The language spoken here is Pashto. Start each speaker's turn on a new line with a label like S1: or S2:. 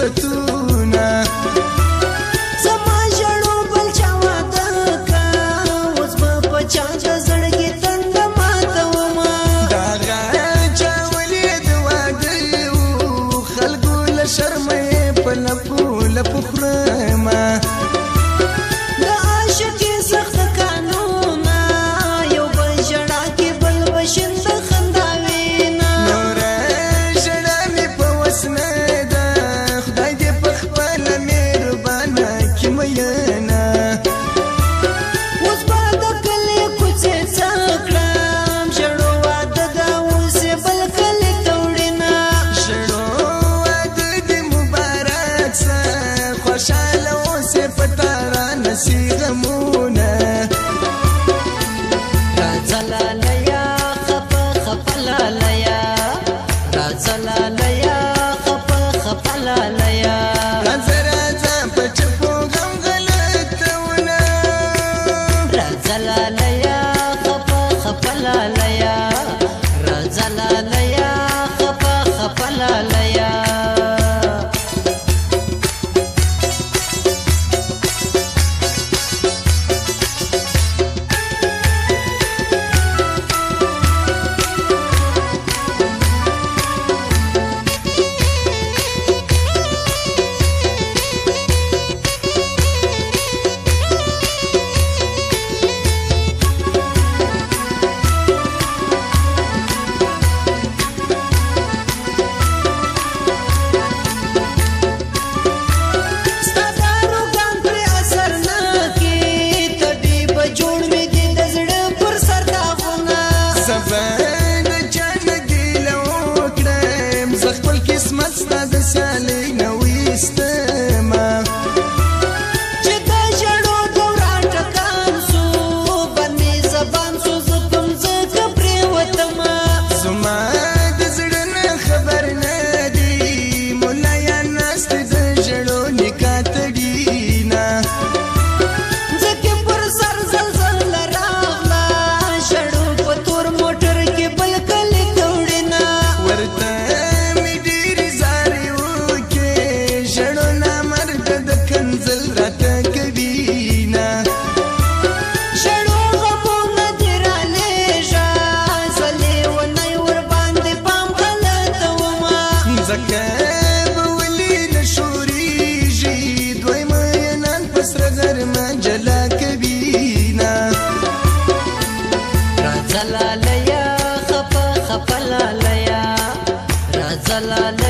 S1: فرصتونه
S2: زما ژړو بل چا واده کا اوس به په چا د زړګي تنده ماتومه
S1: دغه چا ولید واده و خلکو له شرمه یې په لپو لپو خورمه
S2: د عاشقي سخت قانونه یو بل ژړا کې بل به شنده خندا وینه
S1: نوره ژړا مې په وس نه ده خدای دې په خپله مهربانه کې مینه
S2: اوس به د کلي کوڅې څه کړم ژړو واده ده اوس یې بل کلي ته وړینه
S1: ژړو واده دې مبارک سه خوشحاله اوسې په تا رانسي غمونه
S2: راځه لاليه خفه خفه لاليه راځه لاليه خفه خفه لاليه
S1: راځه راځه په چپو غم غلطونه
S2: راځه لاليه خفه خفه لاليه راځه لاليه خفه خفه لاليه لاليه خفه خفه لاليه راځه لاليه